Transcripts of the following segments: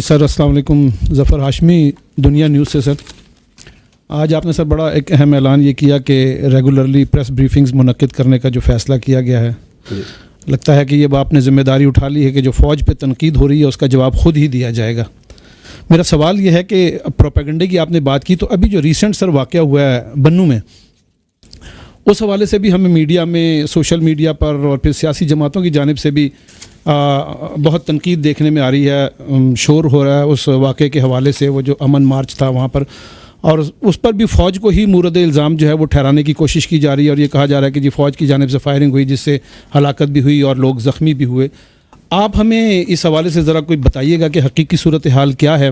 سر السلام علیکم. ظفر ہاشمی, دنیا نیوز سے. سر آج آپ نے سر بڑا ایک اہم اعلان یہ کیا کہ ریگولرلی پریس بریفنگز منعقد کرنے کا جو فیصلہ کیا گیا ہے, لگتا ہے کہ یہ آپ نے ذمہ داری اٹھا لی ہے کہ جو فوج پہ تنقید ہو رہی ہے اس کا جواب خود ہی دیا جائے گا. میرا سوال یہ ہے کہ پروپیگنڈے کی آپ نے بات کی, تو ابھی جو ریسنٹ سر واقعہ ہوا ہے بنوں میں, اس حوالے سے بھی ہمیں میڈیا میں, سوشل میڈیا پر اور پھر سیاسی جماعتوں کی جانب سے بھی بہت تنقید دیکھنے میں آ رہی ہے. شور ہو رہا ہے اس واقعے کے حوالے سے, وہ جو امن مارچ تھا وہاں پر, اور اس پر بھی فوج کو ہی مورد الزام جو ہے وہ ٹھہرانے کی کوشش کی جا رہی ہے, اور یہ کہا جا رہا ہے کہ جی فوج کی جانب سے فائرنگ ہوئی جس سے ہلاکت بھی ہوئی اور لوگ زخمی بھی ہوئے. آپ ہمیں اس حوالے سے ذرا کوئی بتائیے گا کہ حقیقی صورتحال کیا ہے؟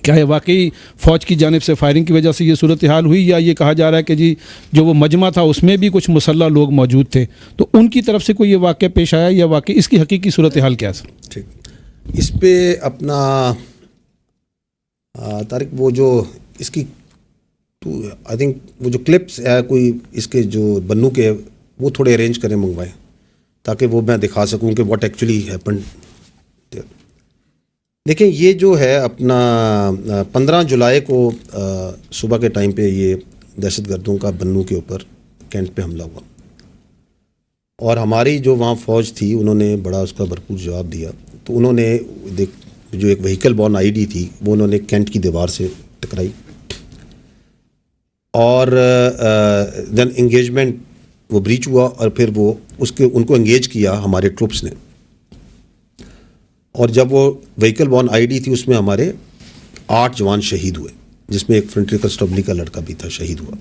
کیا یہ واقعی فوج کی جانب سے فائرنگ کی وجہ سے یہ صورتحال ہوئی, یا یہ کہا جا رہا ہے کہ جی جو وہ مجمع تھا اس میں بھی کچھ مسلح لوگ موجود تھے, تو ان کی طرف سے کوئی یہ واقعہ پیش آیا, یا واقعی اس کی حقیقی صورتحال کیا ہے؟ ٹھیک, اس پہ اپنا طارق وہ جو اس کی آئی تھنک وہ جو کلپس ہے کوئی اس کے جو بنو کے, وہ تھوڑے ارینج کریں, منگوائیں, تاکہ وہ میں دکھا سکوں کہ واٹ ایکچولی ہیپن. دیکھیں یہ جو ہے اپنا 15 جولائی کو صبح کے ٹائم پہ یہ دہشت گردوں کا بنو کے اوپر کینٹ پہ حملہ ہوا, اور ہماری جو وہاں فوج تھی انہوں نے بڑا اس کا بھرپور جواب دیا. تو انہوں نے جو ایک وہیکل بورن آئی ڈی تھی وہ انہوں نے کینٹ کی دیوار سے ٹکرائی, اور دین انگیجمنٹ وہ بریچ ہوا, اور پھر وہ ان کو انگیج کیا ہمارے ٹروپس نے, اور جب وہ وہیکل بورن آئی ڈی تھی اس میں ہمارے 8 جوان شہید ہوئے, جس میں ایک فرنٹری کنسٹیبلی کا لڑکا بھی تھا, شہید ہوا.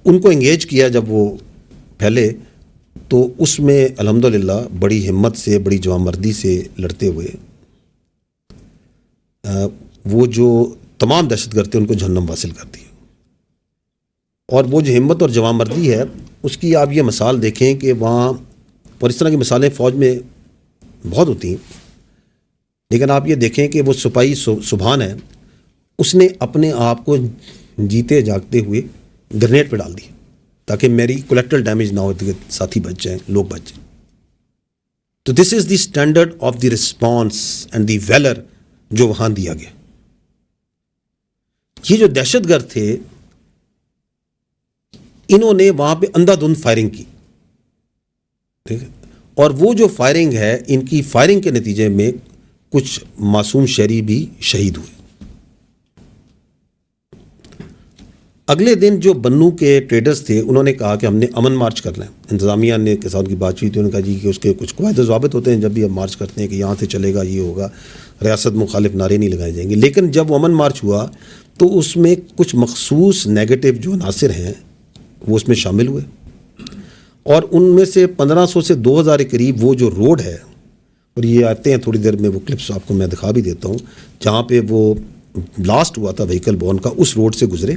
ان کو انگیج کیا جب وہ پھیلے, تو اس میں الحمدللہ بڑی ہمت سے, بڑی جوانمردی سے لڑتے ہوئے وہ جو تمام دہشت گرد تھے ان کو جہنم واصل کر دیا. اور وہ جو ہمت اور جوانمردی ہے اس کی آپ یہ مثال دیکھیں کہ وہاں, اور اس طرح کی مثالیں فوج میں بہت ہوتی ہیں, لیکن آپ یہ دیکھیں کہ وہ سپاہی سبحان ہے, اس نے اپنے آپ کو جیتے جاگتے ہوئے گرنیڈ پہ ڈال دی تاکہ میری کولیکٹرل ڈیمیج نہ ہو, ساتھی بچ جائیں, لوگ بچ جائیں. تو this is the standard of the response and the valour جو وہاں دیا گیا. یہ جو دہشت گرد تھے انہوں نے وہاں پہ اندھا دھند فائرنگ کی, ٹھیک ہے, اور وہ جو فائرنگ ہے, ان کی فائرنگ کے نتیجے میں کچھ معصوم شہری بھی شہید ہوئے. اگلے دن جو بنو کے ٹریڈرز تھے انہوں نے کہا کہ ہم نے امن مارچ کرنا ہے. انتظامیہ نے کے ساتھ کی بات چیت, انہوں نے کہا جی کہ اس کے کچھ قواعد و ضوابط ہوتے ہیں جب بھی ہم مارچ کرتے ہیں کہ یہاں سے چلے گا, یہ ہوگا, ریاست مخالف نعرے نہیں لگائے جائیں گے. لیکن جب وہ امن مارچ ہوا تو اس میں کچھ مخصوص نیگیٹو جو عناصر ہیں وہ اس میں شامل ہوئے, اور ان میں سے 1500 سے 2000 کے قریب وہ جو روڈ ہے, اور یہ آتے ہیں تھوڑی دیر میں وہ کلپس آپ کو میں دکھا بھی دیتا ہوں, جہاں پہ وہ بلاسٹ ہوا تھا وہیکل بورن کا, اس روڈ سے گزرے.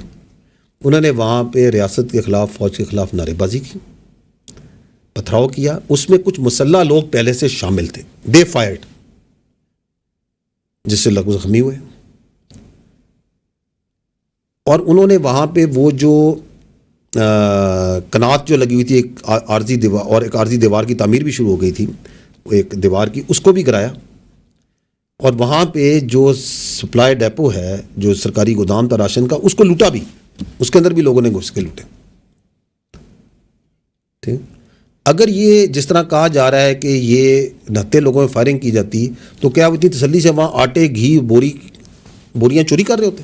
انہوں نے وہاں پہ ریاست کے خلاف, فوج کے خلاف نعرے بازی کی, پتھراؤ کیا. اس میں کچھ مسلح لوگ پہلے سے شامل تھے, دے فائرڈ, جس سے لوگ زخمی ہوئے. اور انہوں نے وہاں پہ وہ جو کنات جو لگی ہوئی تھی, ایک عارضی دیوار, اور ایک عارضی دیوار کی تعمیر بھی شروع ہو گئی تھی ایک دیوار کی, اس کو بھی گرایا. اور وہاں پہ جو سپلائی ڈیپو ہے, جو سرکاری گودام تھا راشن کا, اس کو لوٹا بھی, اس کے اندر بھی لوگوں نے گھس کے لوٹے. ٹھیک, اگر یہ جس طرح کہا جا رہا ہے کہ یہ 69 لوگوں میں فائرنگ کی جاتی, تو کیا وہ اتنی تسلی سے وہاں آٹے, گھی, بوریاں چوری کر رہے ہوتے؟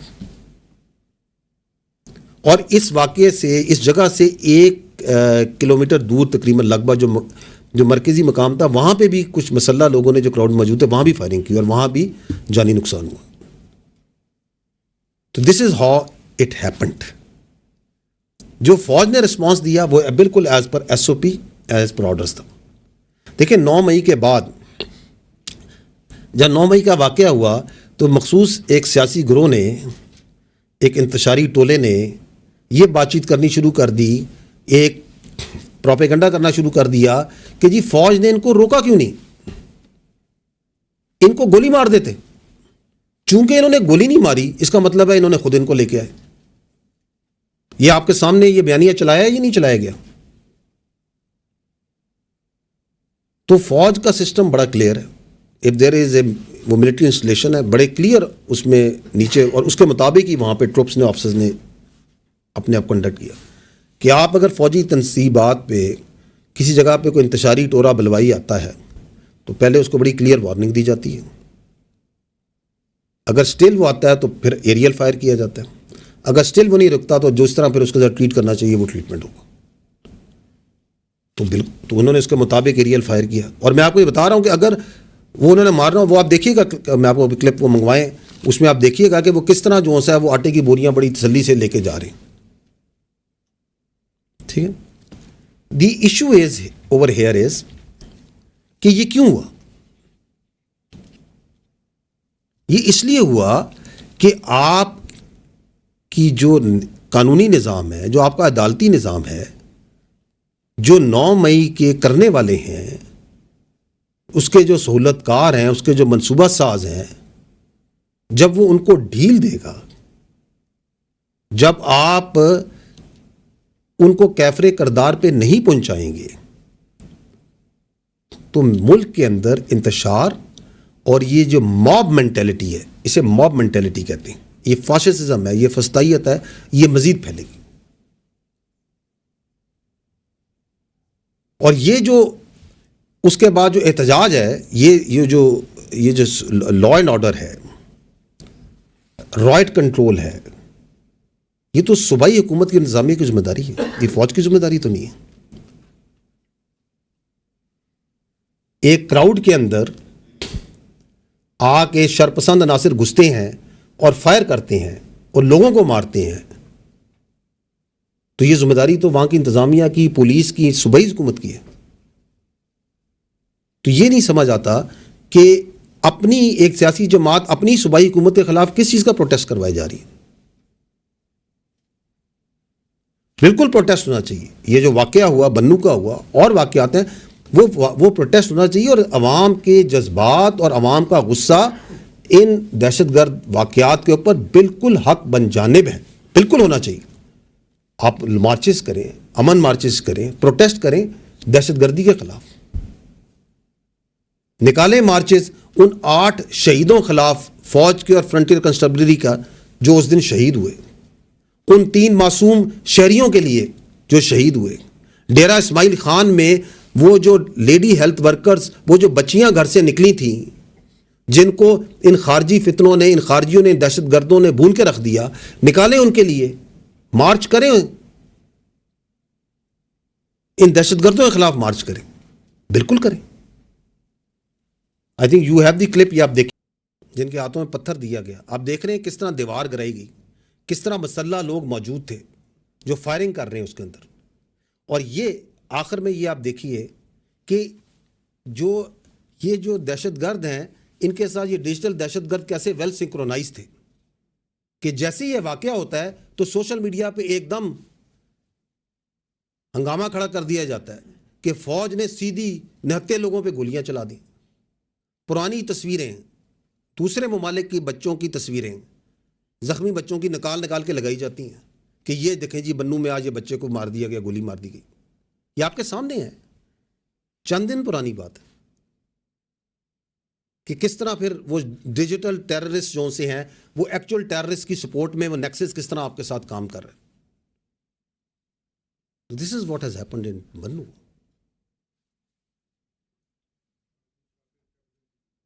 اور اس واقعے سے, اس جگہ سے 1 کلومیٹر دور تقریباً لگ بھگ جو مرکزی مقام تھا, وہاں پہ بھی کچھ مسلح لوگوں نے جو کراؤڈ موجود تھے وہاں بھی فائرنگ کی, اور وہاں بھی جانی نقصان ہوا. تو this is how it happened. جو فوج نے رسپانس دیا وہ بالکل ایز پر ایس او پی, ایز پر آرڈرز تھا. دیکھیں 9 مئی کے بعد جب 9 مئی کا واقعہ ہوا تو مخصوص ایک سیاسی گروہ نے, ایک انتشاری ٹولے نے یہ بات چیت کرنی شروع کر دی, ایک پروپیگنڈا کرنا شروع کر دیا کہ جی فوج نے ان کو روکا کیوں نہیں, ان کو گولی مار دیتے. چونکہ انہوں نے گولی نہیں ماری اس کا مطلب ہے انہوں نے خود ان کو لے کے آئے. یہ آپ کے سامنے یہ بیانیہ چلایا ہے یا نہیں چلایا گیا؟ تو فوج کا سسٹم بڑا کلیئر ہے. اف دیر از اے وہ ملٹری انسٹالیشن ہے, بڑے کلیئر اس میں نیچے, اور اس کے مطابق ہی وہاں پہ ٹروپس نے, آفیسرز نے اپنے آپ کنڈکٹ کیا کہ آپ اگر فوجی تنصیبات پہ کسی جگہ پہ کوئی انتشاری ٹورا بلوائی آتا ہے تو پہلے اس کو بڑی کلیئر وارننگ دی جاتی ہے. اگر اسٹل وہ آتا ہے تو پھر ایریل فائر کیا جاتا ہے. اگر اسٹل وہ نہیں رکتا تو جو اس طرح پھر اس کے ساتھ ٹریٹ کرنا چاہیے وہ ٹریٹمنٹ ہوگا. تو انہوں نے اس کے مطابق ایریل فائر کیا. اور میں آپ کو یہ بتا رہا ہوں کہ اگر وہ انہوں نے مارنا, وہ آپ دیکھیے گا, میں آپ کو کلپ وہ منگوائیں, اس میں آپ دیکھیے گا کہ وہ کس طرح جو ہے وہ آٹے کی بوریاں بڑی تسلی سے لے کے جا رہے ہیں. ٹھیک ہے. The issue is over here is کہ یہ کیوں ہوا. یہ اس لیے ہوا کہ آپ کی جو قانونی نظام ہے, جو آپ کا عدالتی نظام ہے, جو 9 مئی کے کرنے والے ہیں, اس کے جو سہولت کار ہیں, اس کے جو منصوبہ ساز ہیں, جب وہ ان کو ڈھیل دے گا, جب آپ ان کو کیفر کردار پہ نہیں پہنچائیں گے, تو ملک کے اندر انتشار اور یہ جو موب مینٹیلٹی ہے, اسے موب مینٹیلٹی کہتے ہیں, یہ فاشسزم ہے, یہ فسطائیت ہے, یہ مزید پھیلے گی. اور یہ جو اس کے بعد جو احتجاج ہے, یہ جو لا اینڈ آرڈر ہے, رائٹ کنٹرول ہے, یہ تو صوبائی حکومت کی انتظامیہ کی ذمہ داری ہے, یہ فوج کی ذمہ داری تو نہیں ہے. ایک کراؤڈ کے اندر آ کے شرپسند عناصر گھستے ہیں اور فائر کرتے ہیں اور لوگوں کو مارتے ہیں, تو یہ ذمہ داری تو وہاں کی انتظامیہ کی, پولیس کی, صوبائی حکومت کی ہے. تو یہ نہیں سمجھ آتا کہ اپنی ایک سیاسی جماعت اپنی صوبائی حکومت کے خلاف کس چیز کا پروٹیسٹ کروائی جا رہی ہے. بالکل پروٹیسٹ ہونا چاہیے. یہ جو واقعہ ہوا, بنو کا ہوا, اور واقعات ہیں, وہ پروٹیسٹ ہونا چاہیے, اور عوام کے جذبات اور عوام کا غصہ ان دہشت گرد واقعات کے اوپر بالکل حق بن جانب ہے, بالکل ہونا چاہیے. آپ مارچز کریں, امن مارچز کریں, پروٹیسٹ کریں دہشت گردی کے خلاف, نکالیں مارچز ان 8 شہیدوں خلاف, فوج کے اور فرنٹیئر کنسٹیبلری کا, جو اس دن شہید ہوئے, ان 3 معصوم شہریوں کے لیے جو شہید ہوئے. ڈیرہ اسماعیل خان میں وہ جو لیڈی ہیلتھ ورکرز, وہ جو بچیاں گھر سے نکلی تھیں, جن کو ان خارجی فتنوں نے, ان خارجیوں نے, دہشت گردوں نے بھون کے رکھ دیا, نکالیں ان کے لیے, مارچ کریں, ان دہشت گردوں کے خلاف مارچ کریں, بالکل کریں. I think you have the clip, یہ آپ دیکھیں, جن کے ہاتھوں میں پتھر دیا گیا. آپ دیکھ رہے ہیں کس طرح دیوار گرائی گئی, کس طرح مسلح لوگ موجود تھے جو فائرنگ کر رہے ہیں اس کے اندر. اور یہ آخر میں یہ آپ دیکھیے کہ یہ جو دہشت گرد ہیں, ان کے ساتھ یہ ڈیجیٹل دہشت گرد کیسے ویل سنکرونائز تھے کہ جیسے یہ واقعہ ہوتا ہے تو سوشل میڈیا پہ ایک دم ہنگامہ کھڑا کر دیا جاتا ہے کہ فوج نے سیدھی نہتے لوگوں پہ گولیاں چلا دیں. پرانی تصویریں, دوسرے ممالک کی بچوں کی تصویریں, زخمی بچوں کی نکال کے لگائی جاتی ہیں کہ یہ دیکھیں جی بنو میں آج یہ بچے کو مار دیا گیا, گولی مار دی گئی. یہ آپ کے سامنے ہے, چند دن پرانی بات ہے کہ کس طرح پھر وہ ڈیجیٹل ٹیررسٹ جو سے ہیں, وہ ایکچوئل ٹیررسٹ کی سپورٹ میں وہ نیکسس کس طرح آپ کے ساتھ کام کر رہے ہیں. This is what has happened in بنو.